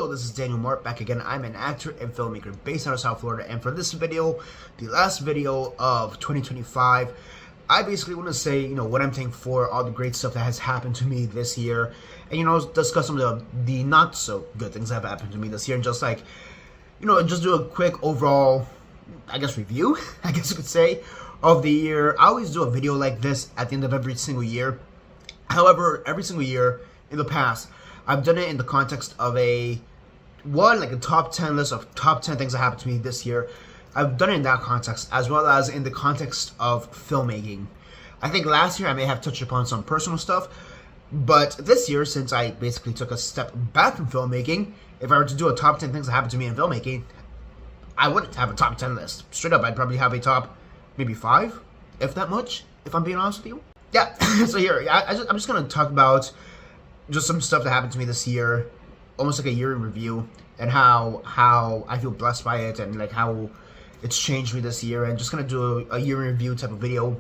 Hello, this is Daniel Mart back again. I'm an actor and filmmaker based out of South Florida, and for this video, the last video of 2025, I basically want to say, what I'm thankful for, all the great stuff that has happened to me this year, and, discuss some of the not so good things that have happened to me this year, and just like, just do a quick overall, review, I guess you could say, of the year. I always do a video like this at the end of every single year. However, every single year in the past, I've done it in the context of a top 10 list of top 10 things that happened to me this year. I've done it in that context, as well as in the context of filmmaking. I think last year I may have touched upon some personal stuff, but this year, since I basically took a step back from filmmaking, if I were to do a top 10 things that happened to me in filmmaking, I wouldn't have a top 10 list. Straight up, I'd probably have a top maybe 5, if that much, if I'm being honest with you. Yeah, so here, I'm just going to talk about just some stuff that happened to me this year, almost like a year in review, and how I feel blessed by it, and like how it's changed me this year, and just gonna do a year in review type of video,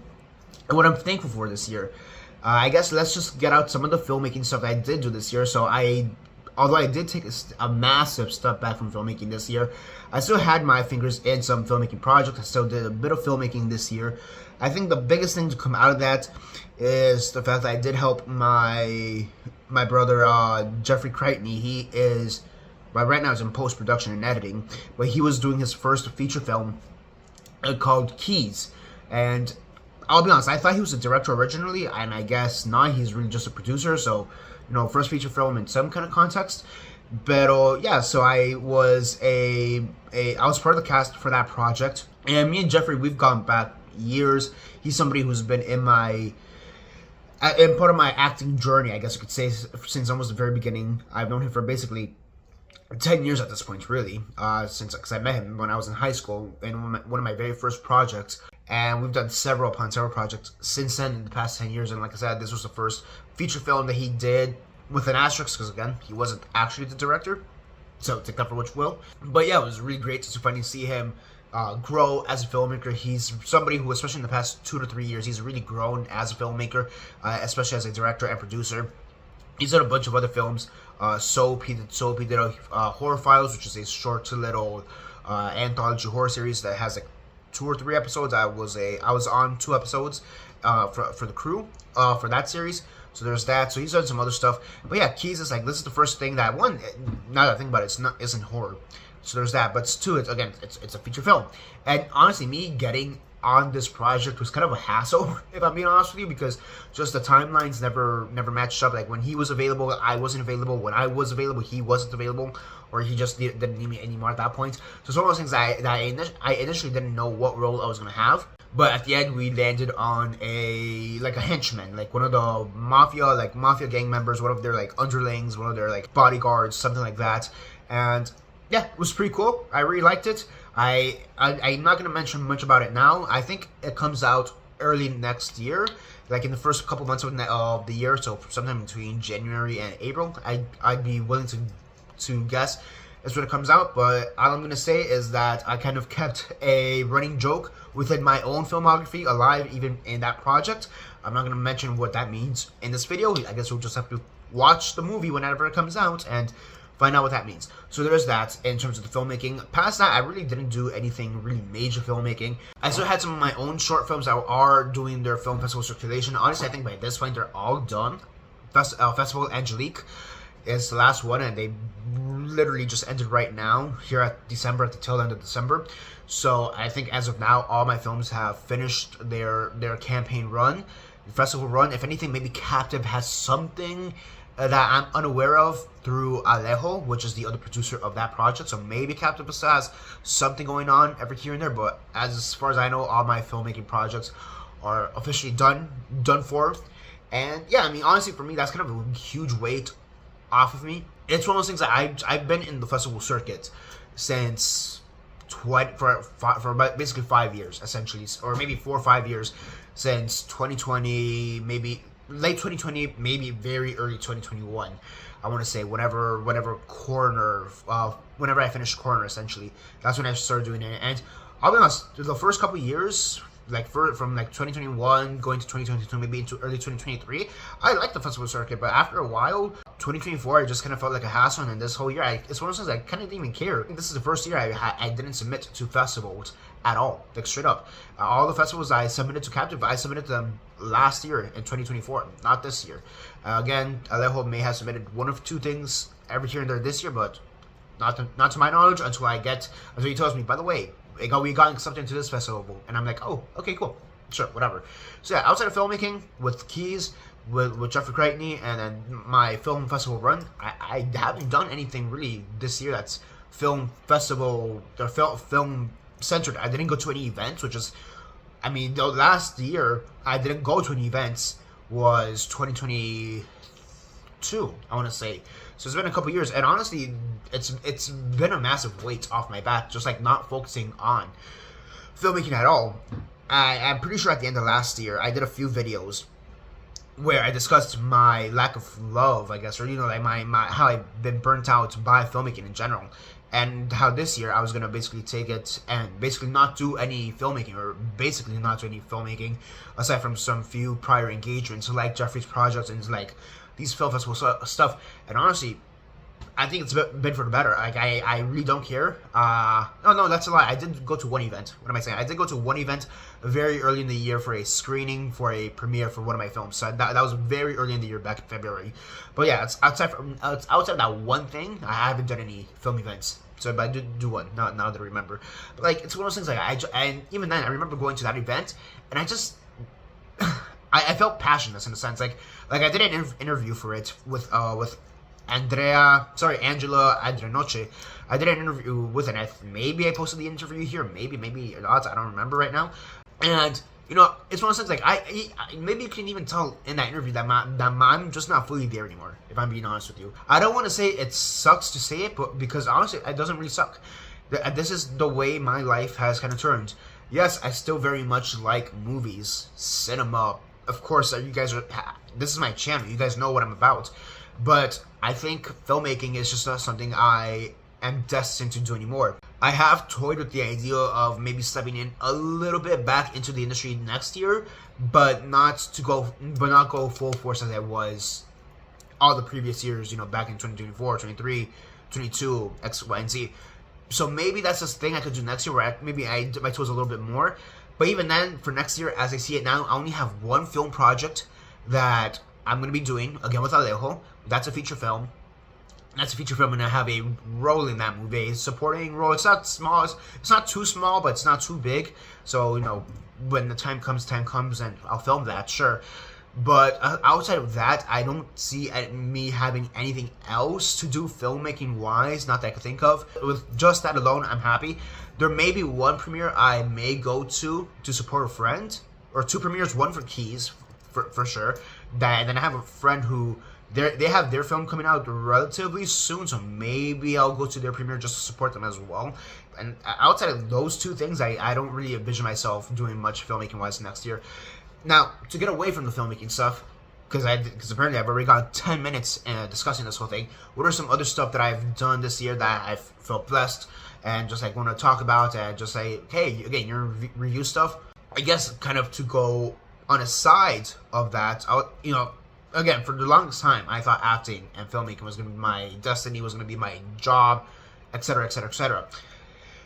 and what I'm thankful for this year. I guess let's just get out some of the filmmaking stuff that I did do this year. So although I did take a massive step back from filmmaking this year, I still had my fingers in some filmmaking projects. I still did a bit of filmmaking this year. I think the biggest thing to come out of that is the fact that I did help my brother Jeffrey Crichton. He is right now is in post-production and editing, but he was doing his first feature film called Keys, and I'll be honest, I thought he was a director originally, and I guess not. He's really just a producer. So first feature film in some kind of context. But yeah, so I was I was part of the cast for that project, and me and Jeffrey, we've gone back years. He's somebody who's been in part of my acting journey, I guess you could say, since almost the very beginning. I've known him for basically 10 years at this point, really, because I met him when I was in high school in one of my very first projects, and we've done several projects since then in the past 10 years, and like I said, this was the first feature film that he did, with an asterisk, because again, he wasn't actually the director, so take that for what you will. But yeah, it was really great to finally see him grow as a filmmaker. He's somebody who, especially in the past 2 to 3 years, he's really grown as a filmmaker, especially as a director and producer. He's done a bunch of other films. He did Horror Files, which is a short little anthology horror series that has like 2 or 3 episodes. I was on 2 episodes for the crew for that series. So there's that. So he's done some other stuff. But yeah, Keys is like, this is the first thing that now that I think about it, isn't horror. So there's that. But it's a feature film. And honestly, me getting on this project was kind of a hassle, if I'm being honest with you, because just the timelines never matched up. Like when he was available, I wasn't available. When I was available, he wasn't available, or he just didn't need me anymore at that point. So it's one of those things that I initially didn't know what role I was gonna have. But at the end, we landed on a henchman, like one of the mafia gang members, one of their underlings, one of their bodyguards, something like that. And yeah, it was pretty cool. I really liked it. I'm not going to mention much about it now. I think it comes out early next year, like in the first couple months of the year, so sometime between January and April. I'd be willing to guess is when it comes out, but all I'm going to say is that I kind of kept a running joke within my own filmography alive, even in that project. I'm not going to mention what that means in this video. I guess we'll just have to watch the movie whenever it comes out and find out what that means. So there's that in terms of the filmmaking. Past that, I really didn't do anything really major filmmaking. I still had some of my own short films that are doing their film festival circulation. Honestly, I think by this point they're all done. Festival Angelique is the last one, and they literally just ended right now here at the tail end of December. So I think as of now, all my films have finished their campaign run, the festival run. If anything, maybe Captive has something that I'm unaware of through Alejo, which is the other producer of that project. So maybe Captive has something going on every here and there. But as far as I know, all my filmmaking projects are officially done for. And yeah, I mean, honestly, for me, that's kind of a huge weight off of me. It's one of those things that I've been in the festival circuit since for about basically 5 years, essentially, or maybe 4 or 5 years, since 2020, maybe late 2020, maybe very early 2021. I want to say whenever I finished Corner, essentially, that's when I started doing it. And I'll be honest, the first couple years, like from like 2021 going to 2022, maybe into early 2023, I liked the festival circuit. But after a while, 2024, I just kind of felt like a hassle. And this whole year, it's one of those things I kind of didn't even care. This is the first year I didn't submit to festivals at all, like straight up. All the festivals I submitted to Captive, I submitted them last year in 2024, not this year. Again, Alejo may have submitted one of two things every here and there this year, but not to my knowledge until he tells me, by the way, we got accepted into this festival, and I'm like, oh, okay, cool, sure, whatever. So yeah, outside of filmmaking with Keys, with Jeffrey Crichton, and then my film festival run, I haven't done anything really this year that's film festival or film centered. I didn't go to any events, which is, I mean, the last year I didn't go to any events was 2022, I want to say. So it's been a couple years, and honestly, it's been a massive weight off my back, just like not focusing on filmmaking at all. I'm pretty sure at the end of last year, I did a few videos where I discussed my lack of love, I guess, or like my how I've been burnt out by filmmaking in general, and how this year I was gonna basically take it and basically not do any filmmaking, or basically not do any filmmaking aside from some few prior engagements like Jeffrey's projects and like these film festival stuff. And honestly, I think it's been for the better. Like, I really don't care. No, that's a lie. I did go to one event. What am I saying? I did go to one event very early in the year for a screening, for a premiere for one of my films. So that was very early in the year, back in February. But yeah, it's outside of that one thing, I haven't done any film events. So, but I did do one, now that I remember. But like, it's one of those things, like, and even then, I remember going to that event, and I just, I felt passionless in a sense. Like I did an interview for it with Angela Adrenoche. I did an interview with her, and maybe I posted the interview here, maybe not, I don't remember right now. And it's one of those things, like, I maybe you can even tell in that interview that I'm just not fully there anymore, if I'm being honest with you. I don't want to say it sucks to say it, but because honestly, it doesn't really suck. This is the way my life has kind of turned. Yes, I still very much like movies, cinema. Of course, this is my channel. You guys know what I'm about. But I think filmmaking is just not something I am destined to do anymore. I have toyed with the idea of maybe stepping in a little bit back into the industry next year, but not go full force as I was all the previous years, back in 2024, 23, 22, X, Y, and Z. So maybe that's this thing I could do next year, where maybe I dip my toes a little bit more. But even then, for next year, as I see it now, I only have one film project that I'm going to be doing, again with Alejo. That's a feature film. And I have a role in that movie, a supporting role. It's not small. It's not too small, but it's not too big. So, when the time comes, and I'll film that, sure. But outside of that, I don't see me having anything else to do filmmaking-wise, not that I can think of. With just that alone, I'm happy. There may be one premiere I may go to support a friend, or two premieres, one for Keys, for sure. Then I have a friend who, they have their film coming out relatively soon, so maybe I'll go to their premiere just to support them as well. And outside of those two things, I don't really envision myself doing much filmmaking-wise next year. Now, to get away from the filmmaking stuff, because apparently I've already got 10 minutes discussing this whole thing, what are some other stuff that I've done this year that I've felt blessed and just like want to talk about, and just say, hey, again, your review stuff. I guess kind of to go on a side of that, again, for the longest time, I thought acting and filmmaking was going to be my destiny, was going to be my job, etc., etc., etc.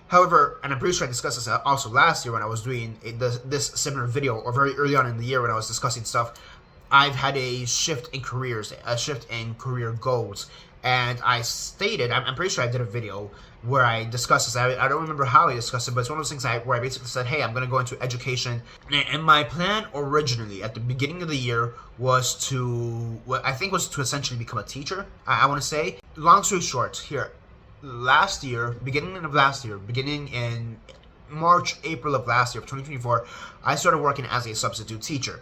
However, and I'm pretty sure I discussed this also last year when I was doing this similar video, or very early on in the year when I was discussing stuff, I've had a shift in careers, a shift in career goals. And I stated, I'm pretty sure I did a video where I discussed this. I don't remember how I discussed it, but it's one of those things where I basically said, hey, I'm going to go into education. And my plan originally at the beginning of the year was to essentially become a teacher, I want to say. Long story short, here, beginning in March, April of last year, of 2024, I started working as a substitute teacher.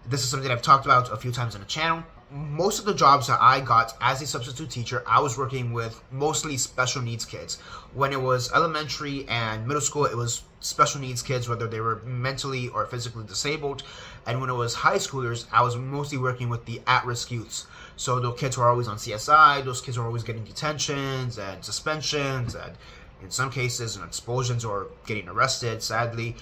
This is something I've talked about a few times on the channel. Most of the jobs that I got as a substitute teacher, I was working with mostly special needs kids. When it was elementary and middle school, it was special needs kids, whether they were mentally or physically disabled. And when it was high schoolers, I was mostly working with the at-risk youths. So the kids who are always on CSI, those kids who are always getting detentions and suspensions, and in some cases, expulsions or getting arrested, sadly.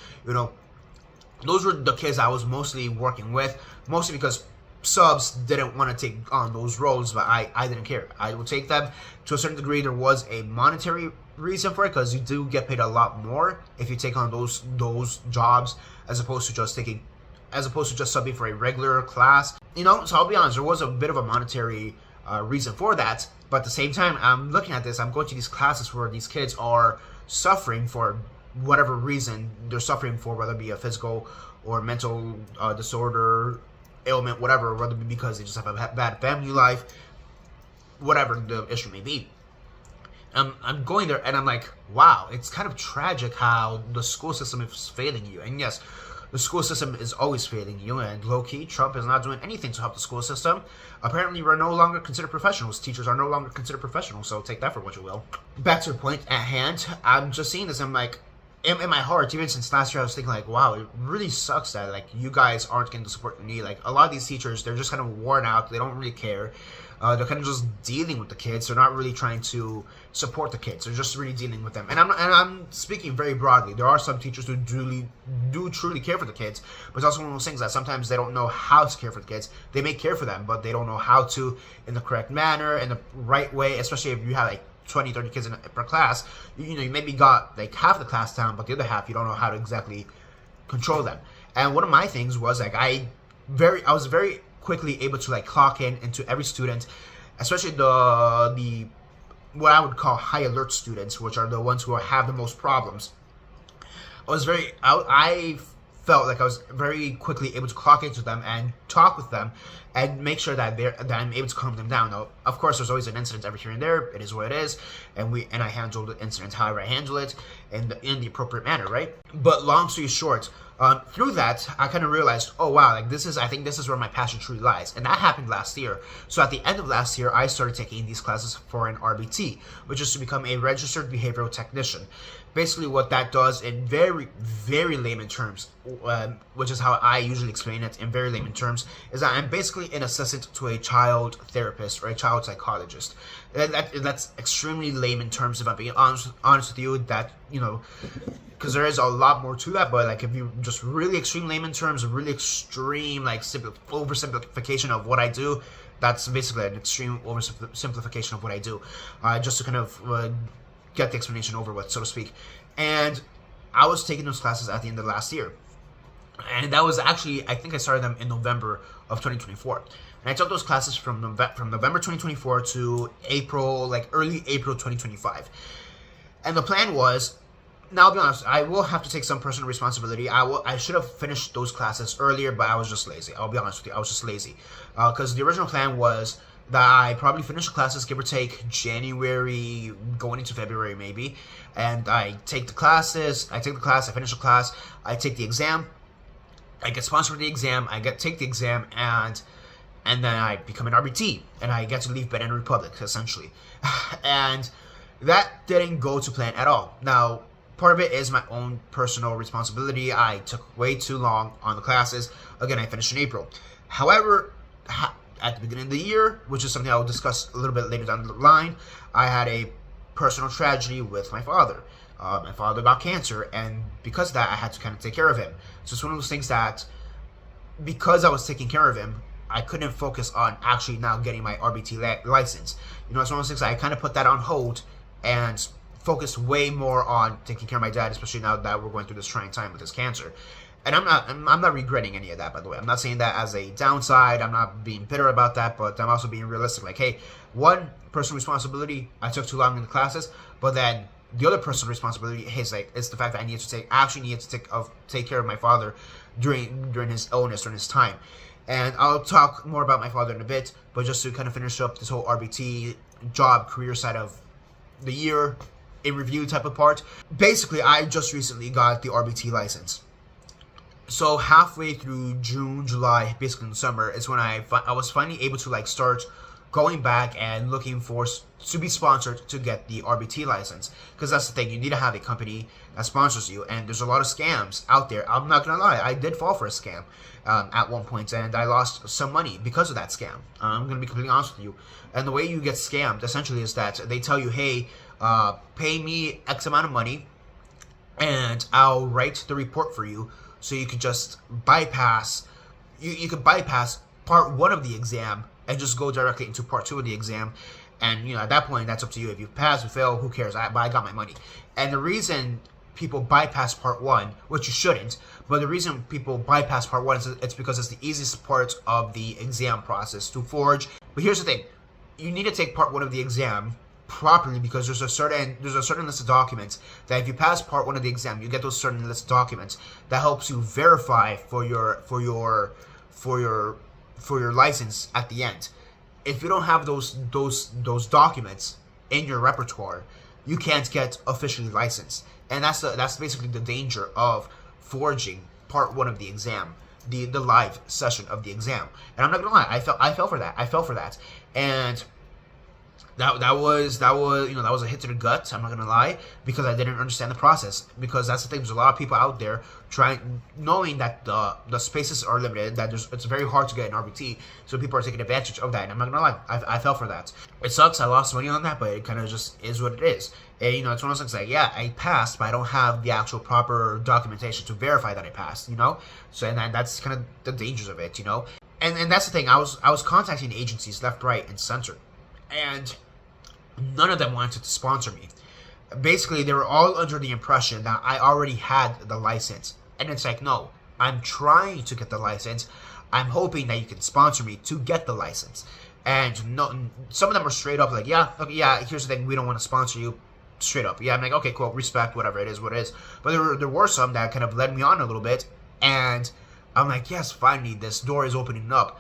those were the kids I was mostly working with, mostly because subs didn't want to take on those roles, but I didn't care. I would take them. To a certain degree, there was a monetary reason for it, because you do get paid a lot more if you take on those jobs as opposed to just subbing for a regular class. So I'll be honest, there was a bit of a monetary reason for that, but at the same time, I'm looking at this, I'm going to these classes where these kids are suffering for whatever reason they're suffering for, whether it be a physical or mental disorder, ailment, whatever, whether it be because they just have a bad family life, whatever the issue may be. I'm going there and I'm like, wow, it's kind of tragic how the school system is failing you. And yes, the school system is always failing you, and low-key, Trump is not doing anything to help the school system. Apparently, we're no longer considered professionals. Teachers are no longer considered professionals, so take that for what you will. Back to the point at hand, I'm just seeing this, I'm like, in my heart, even since last year, I was thinking like, wow, it really sucks that like you guys aren't getting the support you need. Like a lot of these teachers, they're just kind of worn out. They don't really care. They're kind of just dealing with the kids. They're not really trying to support the kids. They're just really dealing with them. And I'm speaking very broadly. There are some teachers who do truly care for the kids, but it's also one of those things that sometimes they don't know how to care for the kids. They may care for them, but they don't know how to in the correct manner, in the right way. Especially if you have like 20, 30 kids per class, you maybe got like half the class down, but the other half you don't know how to exactly control them. And one of my things was like I was very quickly able to like clock into every student, especially the what I would call high alert students, which are the ones who have the most problems. I felt like I was very quickly able to clock into them and talk with them and make sure that I'm able to calm them down. Now, of course, there's always an incident every here and there. It is what it is, and I handle the incident however I handle it in the appropriate manner, right? But long story short, through that, I kind of realized, oh wow, like I think this is where my passion truly lies, and that happened last year. So at the end of last year, I started taking these classes for an RBT, which is to become a registered behavioral technician. Basically, what that does in very, very layman terms, which is how I usually explain it in very layman terms, is that I'm basically an assistant to a child therapist or a child psychologist. That's extremely layman terms, if I'm being honest with you, that, because there is a lot more to that, but like if you just really extreme layman terms, really extreme like oversimplification of what I do, that's basically an extreme oversimplification of what I do, just to kind of get the explanation over with, so to speak. And I was taking those classes at the end of last year, and that was actually, I think I started them in November of 2024. And I took those classes from November 2024 to early April 2025. And the plan was, now I'll be honest, I will have to take some personal responsibility. I should have finished those classes earlier, but I was just lazy. I'll be honest with you, I was just lazy. Because the original plan was that I probably finish the classes, give or take, January, going into February maybe. And I take the classes, I finish the class, I take the exam, I get sponsored for the exam, take the exam, and then I become an RBT, and I get to leave Banana Republic, essentially. And that didn't go to plan at all. Now, part of it is my own personal responsibility. I took way too long on the classes. Again, I finished in April. However, at the beginning of the year, which is something I will discuss a little bit later down the line, I had a personal tragedy with my father. My father got cancer, and because of that, I had to kind of take care of him. So it's one of those things that, because I was taking care of him, I couldn't focus on actually now getting my RBT license. It's one of those things that I kind of put that on hold and focused way more on taking care of my dad, especially now that we're going through this trying time with his cancer. And I'm not regretting any of that, by the way. I'm not saying that as a downside. I'm not being bitter about that, but I'm also being realistic. Like, hey, one, personal responsibility, I took too long in the classes, but then the other personal responsibility is the fact that I needed to take care of my father during his illness, during his time. And I'll talk more about my father in a bit, but just to kind of finish up this whole RBT job career side of the year in review type of part. Basically, I just recently got the RBT license. So halfway through June, July, basically in the summer, is when I was finally able to start going back and looking to be sponsored to get the RBT license. Because that's the thing, you need to have a company that sponsors you, and there's a lot of scams out there. I'm not gonna lie, I did fall for a scam at one point, and I lost some money because of that scam. I'm gonna be completely honest with you. And the way you get scammed essentially is that they tell you, hey, pay me X amount of money, and I'll write the report for you, so you could just bypass. You could bypass part one of the exam and just go directly into part two of the exam. And at that point, that's up to you. If you pass or fail, who cares? But I got my money. And the reason people bypass part one, which you shouldn't, but the reason people bypass part one is it's because it's the easiest part of the exam process to forge. But here's the thing: you need to take part one of the exam properly, because there's a certain list of documents that if you pass part one of the exam, you get those certain list of documents that helps you verify for your license at the end. If you don't have those documents in your repertoire, you can't get officially licensed. And that's basically the danger of forging part one of the exam, the live session of the exam. And I'm not gonna lie, I fell for that, and that was a hit to the gut. I'm not gonna lie, because I didn't understand the process. Because that's the thing. There's a lot of people out there knowing that the spaces are limited, that it's very hard to get an RBT, so people are taking advantage of that. And I'm not gonna lie, I fell for that. It sucks. I lost money on that, but it kind of just is what it is. And it's one of those things like, yeah, I passed, but I don't have the actual proper documentation to verify that I passed. So and that's kind of the dangers of it. And that's the thing. I was contacting agencies left, right, and center, and none of them wanted to sponsor me. Basically, they were all under the impression that I already had the license. And it's like, no, I'm trying to get the license. I'm hoping that you can sponsor me to get the license. And no, some of them are straight up like, yeah, here's the thing, we don't want to sponsor you. Straight up. Yeah, I'm like, okay, cool, respect, whatever, it is what it is. But there were some that kind of led me on a little bit. And I'm like, yes, finally, this door is opening up.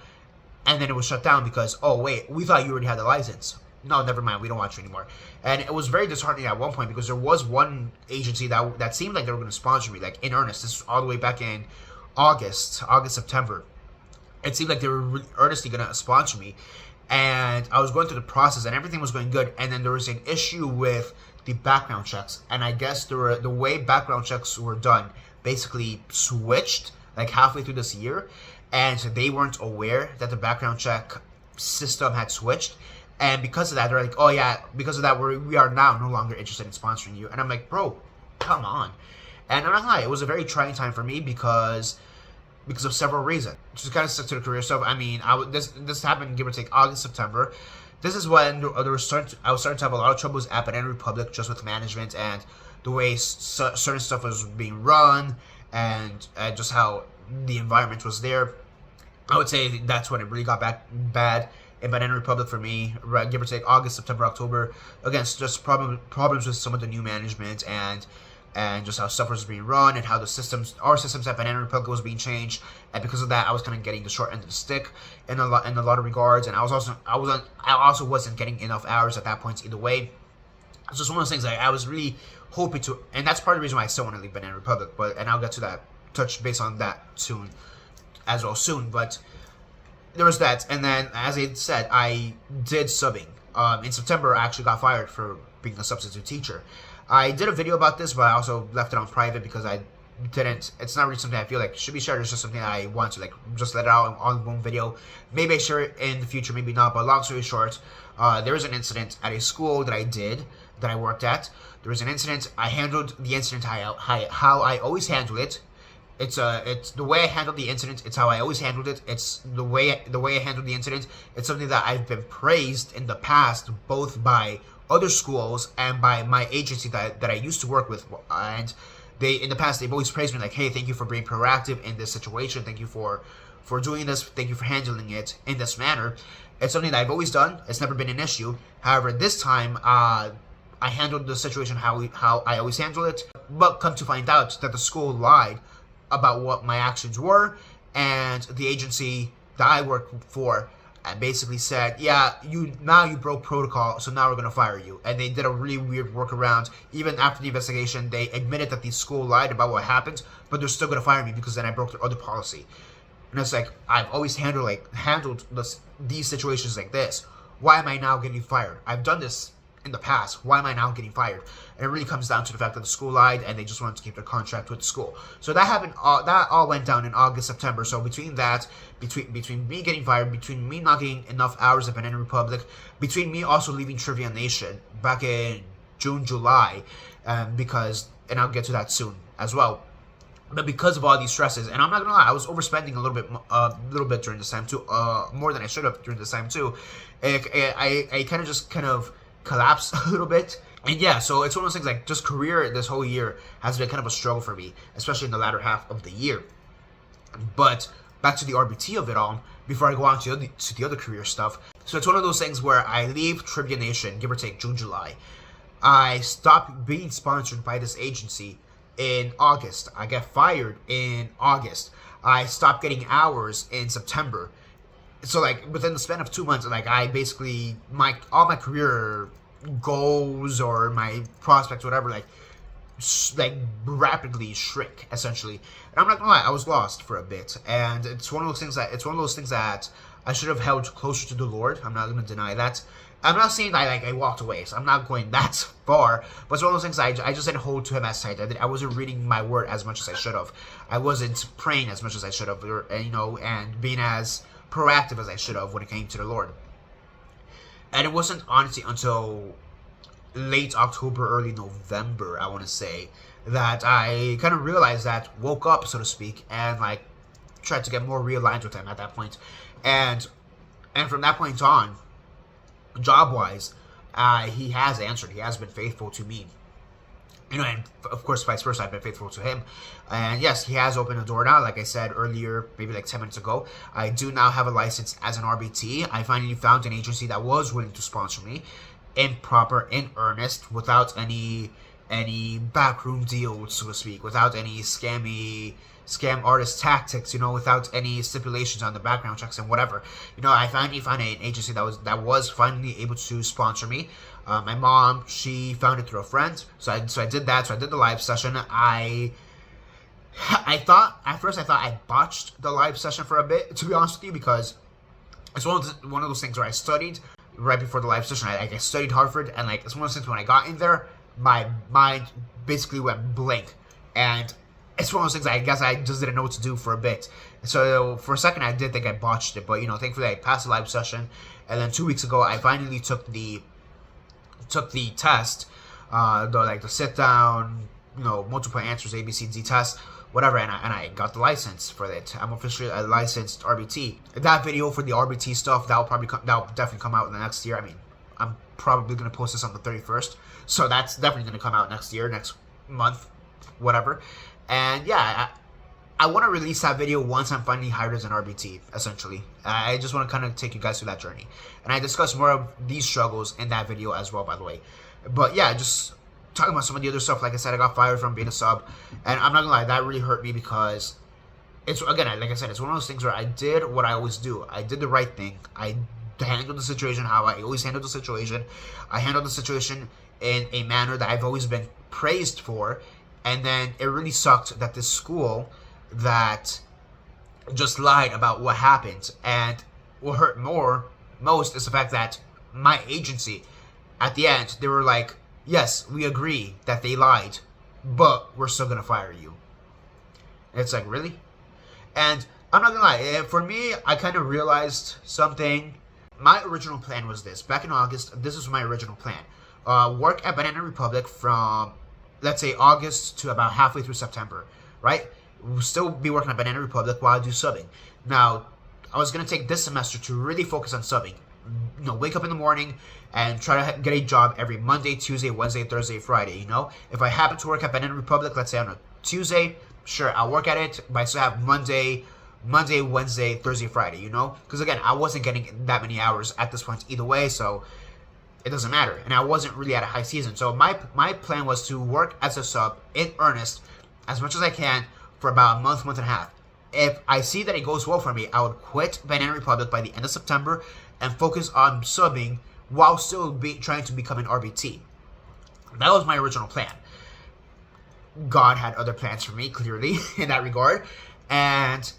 And then it was shut down because, oh, wait, we thought you already had the license. No, never mind, we don't want you anymore. And it was very disheartening at one point, because there was one agency that seemed like they were going to sponsor me, like in earnest. This was all the way back in August, September. It seemed like they were really earnestly going to sponsor me. And I was going through the process and everything was going good. And then there was an issue with the background checks. And I guess the way background checks were done basically switched like halfway through this year. And so they weren't aware that the background check system had switched. And because of that, they're like, oh yeah, because of that, we are now no longer interested in sponsoring you. And I'm like, bro, come on. And I'm not gonna lie, it was a very trying time for me because of several reasons. Just kind of stuck to the career stuff. I mean, this happened, give or take, August, September. This is when I was starting to have a lot of troubles at Banana Republic, just with management and the way certain stuff was being run, and just how the environment was there. I would say that's when it really got bad in Banana Republic for me, right, give or take August, September, October. Again, just problems with some of the new management and just how stuff was being run and how our systems at Banana Republic was being changed. And because of that, I was kind of getting the short end of the stick in a lot of regards. And I also wasn't getting enough hours at that point either way. It's just one of those things I was really hoping to, and that's part of the reason why I still want to leave Banana Republic. And I'll get to that, touch base on that soon. But there was that, and then, as I said, I did subbing. In September, I actually got fired for being a substitute teacher. I did a video about this, but I also left it on private because it's not really something I feel like should be shared. It's just something I want to, just let it out on one video. Maybe I share it in the future, maybe not, but long story short, there was an incident at a school that I worked at. There was an incident. I handled the incident how I always handle it. It's the way I handled the incident. It's how I always handled it. It's the way I handled the incident. It's something that I've been praised in the past, both by other schools and by my agency that I used to work with. And in the past, they've always praised me like, hey, thank you for being proactive in this situation. Thank you for doing this. Thank you for handling it in this manner. It's something that I've always done. It's never been an issue. However, this time, I handled the situation how I always handle it. But come to find out that the school lied about what my actions were, and the agency that I work for basically said, yeah, you broke protocol, so now we're gonna fire you. And they did a really weird workaround. Even after the investigation, they admitted that the school lied about what happened, but they're still gonna fire me because then I broke their other policy. And it's like, I've always handled these situations like this. Why am I now getting fired? I've done this in the past. Why am I now getting fired? And it really comes down to the fact that the school lied and they just wanted to keep their contract with the school. So that happened. That all went down in August, September. So between me getting fired, between me not getting enough hours at Banana Republic, between me also leaving Trivia Nation back in June, July, and I'll get to that soon as well. But because of all these stresses, and I'm not gonna lie, I was overspending a little bit during this time too, more than I should have during this time too. I kind of collapsed a little bit, and yeah, so it's one of those things like just career this whole year has been kind of a struggle for me, especially in the latter half of the year. But back to the RBT of it all, before I go on to the other career stuff. So it's one of those things where I leave Trivia Nation, give or take June, July. I stopped being sponsored by this agency in August. I got fired in August. I stopped getting hours in September. So like within the span of 2 months, like I basically all my career goals or my prospects, whatever, like rapidly shrink essentially. And I'm not gonna lie, I was lost for a bit. And it's one of those things that I should have held closer to the Lord. I'm not gonna deny that. I'm not saying that I walked away, so I'm not going that far. But it's one of those things I just didn't hold to him as tight. I wasn't reading my word as much as I should have. I wasn't praying as much as I should have, and being as proactive as I should have when it came to the Lord. And it wasn't honestly until late October, early November, I want to say, that I kind of realized that, woke up, so to speak, and tried to get more realigned with him at that point. And from that point on, job-wise, he has answered. He has been faithful to me. And of course, vice versa, I've been faithful to him. And yes, he has opened a door now. Like I said earlier, maybe 10 minutes ago, I do now have a license as an RBT. I finally found an agency that was willing to sponsor me in earnest, without any backroom deals, so to speak, without any scam artist tactics, without any stipulations on the background checks and whatever. I finally found an agency that was finally able to sponsor me. My mom, she found it through a friend, so I did that. So I did the live session. I thought I botched the live session for a bit, to be honest with you, because it's one of those things where I studied right before the live session. I studied Harvard, and it's one of those things when I got in there, my mind basically went blank, and it's one of those things I guess I just didn't know what to do for a bit. So for a second I did think I botched it, but thankfully I passed the live session. And then 2 weeks ago I finally took the test, the sit down, multiple answers, A, B, C, D test, whatever, and I got the license for it. I'm officially a licensed RBT. That video for the RBT stuff, that'll definitely come out in the next year. I mean, I'm probably gonna post this on the 31st, so that's definitely gonna come out next year, next month, whatever. And yeah, I want to release that video once I'm finally hired as an RBT, essentially. I just want to kind of take you guys through that journey. And I discuss more of these struggles in that video as well, by the way. But yeah, just talking about some of the other stuff. Like I said, I got fired from being a sub. And I'm not going to lie, that really hurt me, because it's, again, like I said, it's one of those things where I did what I always do. I did the right thing. I handled the situation how I always handled the situation. I handled the situation in a manner that I've always been praised for. And then it really sucked that this school that just lied about what happened. And what hurt most is the fact that my agency, at the end, they were like, yes, we agree that they lied, but we're still going to fire you. And it's like, really? And I'm not going to lie, for me, I kind of realized something. My original plan was this. Back in August, this was my original plan. Work at Banana Republic from, let's say, August to about halfway through September, right? We'll still be working at Banana Republic while I do subbing. Now, I was going to take this semester to really focus on subbing. Wake up in the morning and try to get a job every Monday, Tuesday, Wednesday, Thursday, Friday, If I happen to work at Banana Republic, let's say on a Tuesday, sure, I'll work at it, but I still have Monday, Wednesday, Thursday, Friday, Because again, I wasn't getting that many hours at this point either way, so it doesn't matter. And I wasn't really at a high season. So my plan was to work as a sub in earnest as much as I can for about a month and a half. If I see that it goes well for me, I would quit Banana Republic by the end of September and focus on subbing while still trying to become an RBT. That was my original plan. God had other plans for me, clearly, in that regard. And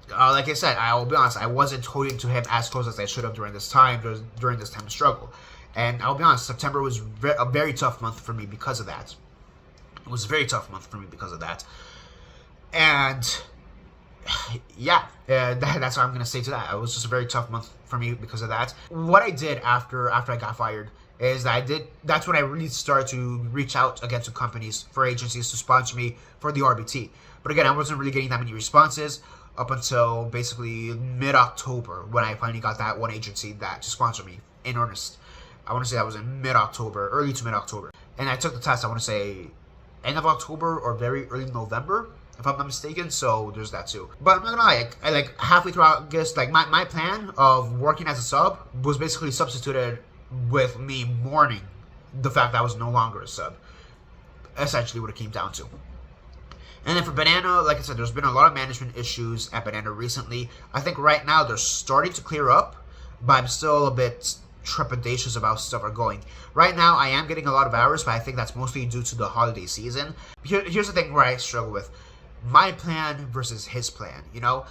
like I said, I will be honest, I wasn't holding to him as close as I should have during this time of struggle. And I'll be honest, September was a very tough month for me because of that. It was a very tough month for me because of that. And yeah, that's what I'm going to say to that. It was just a very tough month for me because of that. What I did after I got fired is that's when I really started to reach out again to companies, for agencies to sponsor me for the RBT. But again, I wasn't really getting that many responses up until basically mid-October when I finally got that one agency that to sponsor me in earnest. I want to say that was in mid-October, early to mid-October. And I took the test, I want to say, end of October or very early November, if I'm not mistaken, so there's that too. But I'm not gonna lie, I like halfway through August, like my plan of working as a sub was basically substituted with me mourning the fact that I was no longer a sub. Essentially what it came down to. And then for Banana, like I said, there's been a lot of management issues at Banana recently. I think right now they're starting to clear up, but I'm still a bit trepidatious about how stuff are going. Right now, I am getting a lot of hours, but I think that's mostly due to the holiday season. Here's the thing where I struggle with. My plan versus his plan, you know?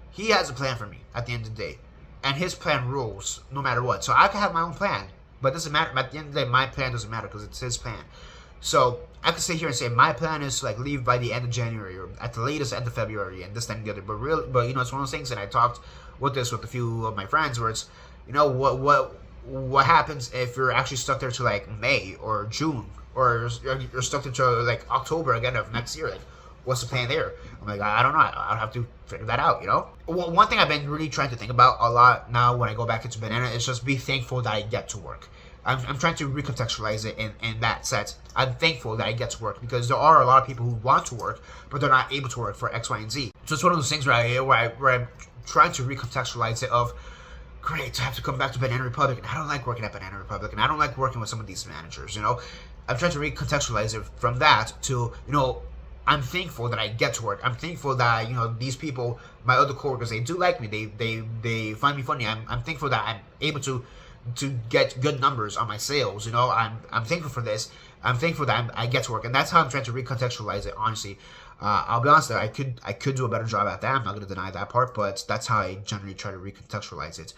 He has a plan for me at the end of the day. And his plan rules no matter what. So I can have my own plan, but it doesn't matter. At the end of the day, my plan doesn't matter because it's his plan. So I could sit here and say my plan is to like leave by the end of January or at the latest end of February and this, that, and the other. But you know, it's one of those things. And I talked with this with a few of my friends where it's, you know, what happens if you're actually stuck there to like May or June or you're stuck until like October again of next year? Like, what's the plan there? I'm like, I don't know. I'll have to figure that out, you know? Well, one thing I've been really trying to think about a lot now when I go back into Banana is just be thankful that I get to work. I'm trying to recontextualize it in that sense. I'm thankful that I get to work because there are a lot of people who want to work, but they're not able to work for X, Y, and Z. So it's one of those things where I'm trying to recontextualize it of, great, I have to come back to Banana Republic, and I don't like working at Banana Republic, and I don't like working with some of these managers, you know? I'm trying to recontextualize it from that to, you know, I'm thankful that I get to work. I'm thankful that, you know, these people, my other coworkers, they do like me. They find me funny. I'm thankful that I'm able to get good numbers on my sales. You know, I'm thankful for this. I'm thankful that I get to work, and that's how I'm trying to recontextualize it. Honestly, I'll be honest. I could do a better job at that. I'm not going to deny that part, but that's how I generally try to recontextualize it.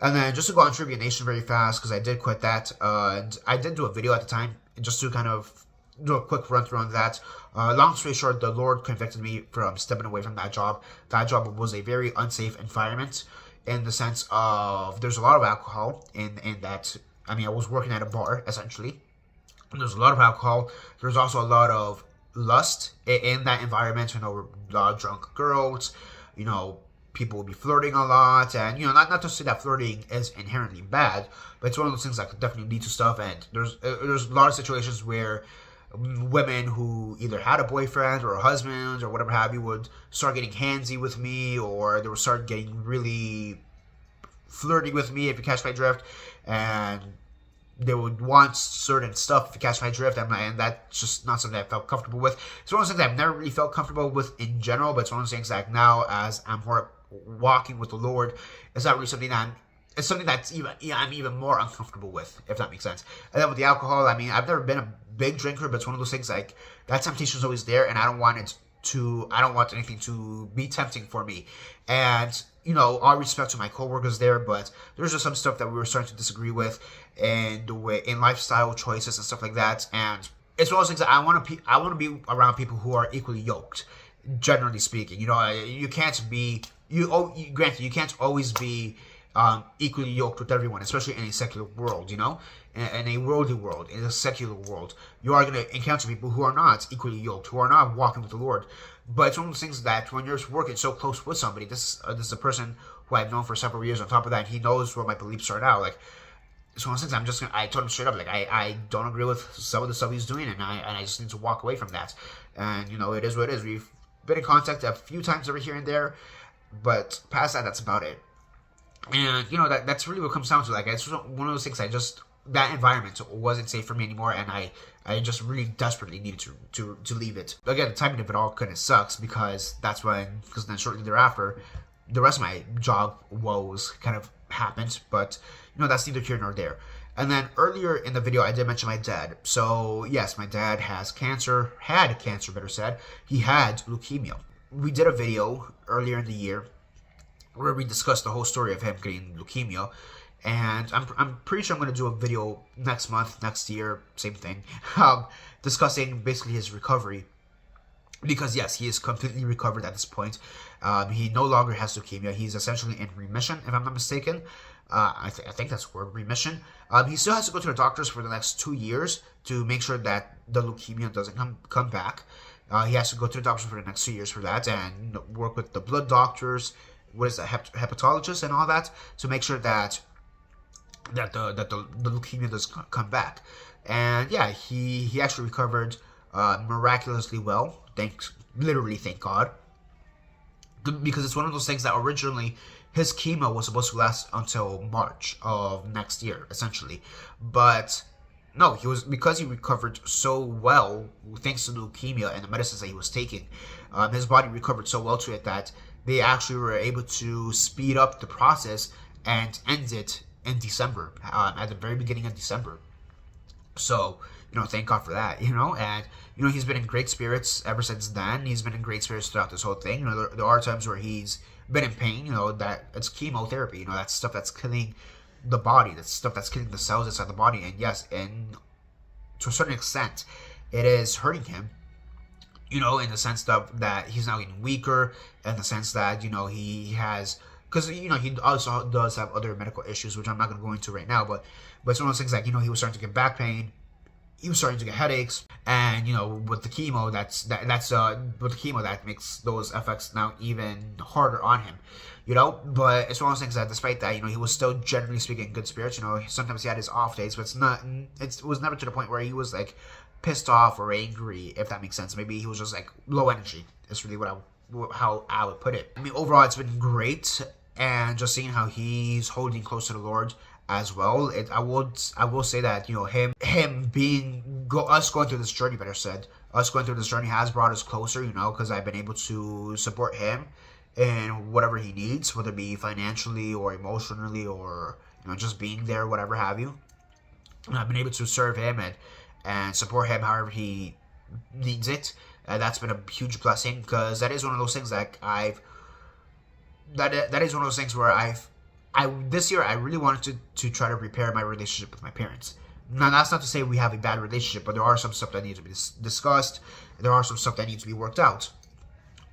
And then just to go on Trivia Nation very fast because I did quit that, and I did do a video at the time just to kind of do a quick run through on that. Long story short, the Lord convicted me from stepping away from that job. That job was a very unsafe environment in the sense of there's a lot of alcohol in that. I mean, I was working at a bar, essentially. There's a lot of alcohol. There's also a lot of lust in that environment. You know, a lot of drunk girls. You know, people will be flirting a lot. And, you know, not to say that flirting is inherently bad, but it's one of those things that could definitely lead to stuff. And there's a lot of situations where women who either had a boyfriend or a husband or whatever have you would start getting handsy with me, or they would start getting really flirty with me, if you catch my drift, and they would want certain stuff, if you catch my drift, and that's just not something I felt comfortable with. It's one of those things I've never really felt comfortable with in general, but it's one of those things that now, as I'm more walking with the Lord, it's not really something that it's something that's I'm even more uncomfortable with, if that makes sense. And then with the alcohol, I mean, I've never been a big drinker, but it's one of those things like that temptation is always there, and I don't want anything to be tempting for me. And, you know, all respect to my coworkers there, but there's just some stuff that we were starting to disagree with, and in lifestyle choices and stuff like that. And it's one of those things that I want to be around people who are equally yoked, generally speaking. You know, you can't be granted you can't always be equally yoked with everyone, especially in a secular world, you know? In a worldly world, in a secular world, you are going to encounter people who are not equally yoked, who are not walking with the Lord. But it's one of those things that when you're working so close with somebody, this is a person who I've known for several years. On top of that, he knows where my beliefs are now. Like, it's one of those things I told him straight up, like, I don't agree with some of the stuff he's doing, and I just need to walk away from that. And, you know, it is what it is. We've been in contact a few times over here and there, but past that, that's about it. And, you know, that's really what comes down to. Like, it's one of those things that environment wasn't safe for me anymore, and I just really desperately needed to leave it. Again, the timing of it all kind of sucks because then shortly thereafter, the rest of my job woes kind of happened, but, you know, that's neither here nor there. And then earlier in the video, I did mention my dad. So, yes, my dad had cancer, better said. He had leukemia. We did a video earlier in the year where we discussed the whole story of him getting leukemia, and I'm pretty sure I'm going to do a video next year, same thing, discussing basically his recovery, because yes, he is completely recovered at this point. He no longer has leukemia. He's essentially in remission, if I'm not mistaken. I think that's the word, remission. He still has to go to the doctors for the next 2 years to make sure that the leukemia doesn't come back. He has to go to the doctor for the next 2 years for that, and work with the blood doctors, what is that, hepatologists and all that, to make sure that the leukemia does come back. And yeah, he actually recovered miraculously well. Literally, thank God. Because it's one of those things that originally his chemo was supposed to last until March of next year, essentially. But no, because he recovered so well thanks to the leukemia and the medicines that he was taking. His body recovered so well to it that they actually were able to speed up the process and end it in December, at the very beginning of December. So, thank God for that, and, he's been in great spirits ever since then. He's been in great spirits throughout this whole thing. There are times where he's been in pain, that it's chemotherapy, that's stuff that's killing the body, that's stuff that's killing the cells inside the body, and yes, and to a certain extent, it is hurting him, in the sense that he's now getting weaker, in the sense that, he has, because, he also does have other medical issues, which I'm not going to go into right now, but it's one of those things like, he was starting to get back pain, he was starting to get headaches, and, with the chemo, with the chemo, that makes those effects now even harder on him, but it's one of those things that despite that, he was still generally speaking in good spirits, sometimes he had his off days, but it was never to the point where he was, like, pissed off or angry, if that makes sense. Maybe he was just, like, low energy, is really how I would put it. I mean, overall, it's been great, and just seeing how he's holding close to the Lord as well. I will say that, us going through this journey, better said, us going through this journey has brought us closer, because I've been able to support him in whatever he needs, whether it be financially or emotionally or, just being there, whatever have you. And I've been able to serve him and support him however he needs it. And that's been a huge blessing, because that is one of those things that that is one of those things where this year I really wanted to try to repair my relationship with my parents. Now, that's not to say we have a bad relationship, but there are some stuff that needs to be discussed. There are some stuff that needs to be worked out,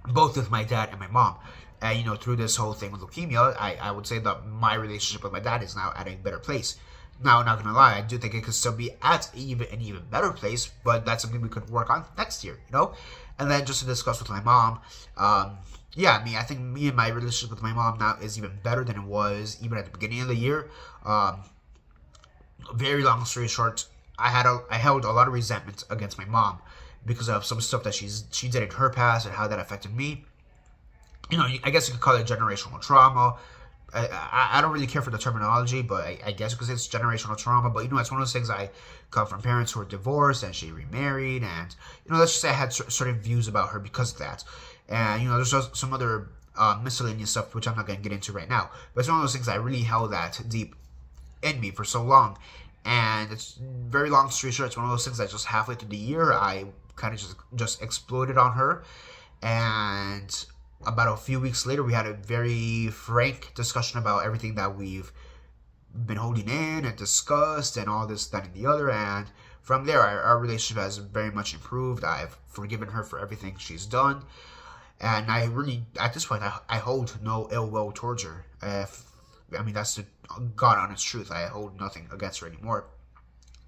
both with my dad and my mom. And, through this whole thing with leukemia, I would say that my relationship with my dad is now at a better place. Now, I'm not going to lie, I do think it could still be at an even better place, but that's something we could work on next year, And then just to discuss with my mom, I think me and my relationship with my mom now is even better than it was even at the beginning of the year. Very long story short, I held a lot of resentment against my mom because of some stuff that she did in her past and how that affected me. I guess you could call it generational trauma. I don't really care for the terminology, but I guess because it's generational trauma. But, it's one of those things. I come from parents who are divorced and she remarried. And, let's just say I had certain views about her because of that. And, there's some other miscellaneous stuff, which I'm not going to get into right now. But it's one of those things I really held that deep in me for so long. And it's very long story short. It's one of those things that just halfway through the year, I kind of just exploded on her. And about a few weeks later, we had a very frank discussion about everything that we've been holding in and discussed and all this, that, and the other. And from there, our relationship has very much improved. I've forgiven her for everything she's done. And I really, at this point, I hold no ill will towards her. That's the God honest truth. I hold nothing against her anymore.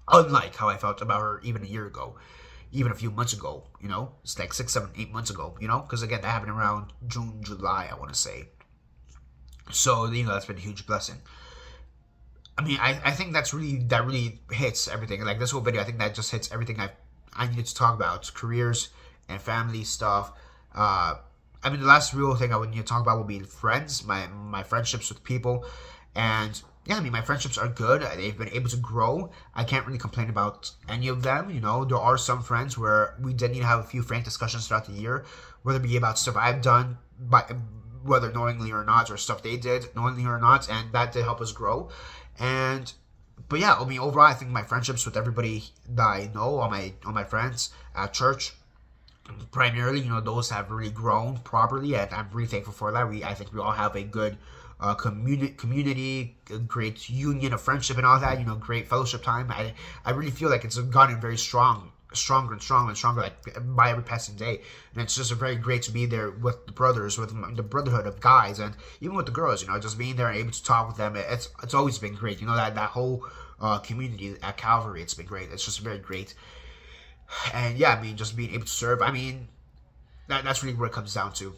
Unlike how I felt about her even a year ago. Even a few months ago, it's like 6, 7, 8 months ago, because again, that happened around June, July, I want to say. So, that's been a huge blessing. I think that really hits everything. Like this whole video, I think that just hits everything I needed to talk about. Careers and family stuff. The last real thing I would need to talk about would be friends, my friendships with people. And yeah, my friendships are good. They've been able to grow. I can't really complain about any of them. There are some friends where we did need to have a few frank discussions throughout the year, whether it be about stuff I've done, whether knowingly or not, or stuff they did knowingly or not, and that did help us grow. But yeah, overall, I think my friendships with everybody that I know, all my friends at church, primarily, those have really grown properly, and I'm really thankful for that. I think we all have a good community, a great union of friendship and all that, great fellowship time. I really feel like it's gotten very stronger and stronger, like by every passing day. And it's just very great to be there with the brothers, with the brotherhood of guys, and even with the girls, just being there and able to talk with them. It's always been great, that whole community at Calvary. It's been great. It's just very great. And yeah, just being able to serve. that's really where it comes down to.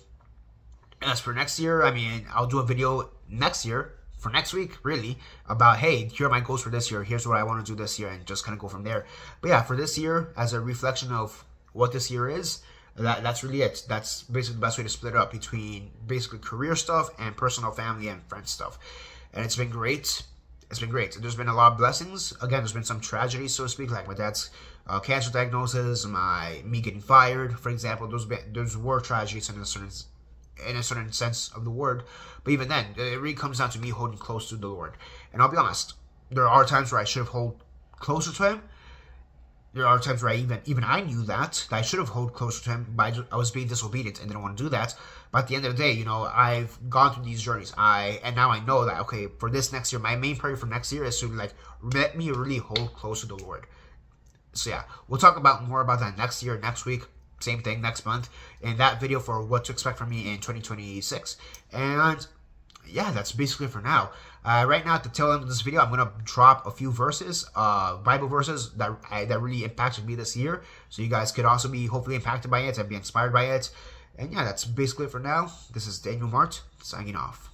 As for next year, I mean, I'll do a video next year for next week, really, about, hey, here are my goals for this year. Here's what I want to do this year, and just kind of go from there. But yeah, for this year, as a reflection of what this year is, that's really it. That's basically the best way to split it up between basically career stuff and personal, family, and friend stuff. And it's been great. It's been great. There's been a lot of blessings. Again, there's been some tragedies, so to speak, like my dad's cancer diagnosis, me getting fired, for example. Those were tragedies in a certain sense of the word. But even then, it really comes down to me holding close to the Lord. And I'll be honest, there are times where I should have held closer to Him. There are times where even I knew that I should have held closer to Him, but I was being disobedient and didn't want to do that. But at the end of the day, I've gone through these journeys. And now I know that, okay, for this next year, my main priority for next year is to let me really hold close to the Lord. So yeah, we'll talk more about that next year, next week. Same thing next month in that video for what to expect from me in 2026. And yeah, that's basically it for now. Right now, at the tail end of this video, I'm gonna drop a few verses, Bible verses that really impacted me this year, so you guys could also be hopefully impacted by it and be inspired by it. And yeah, that's basically it for now. This is Daniel Mart signing off.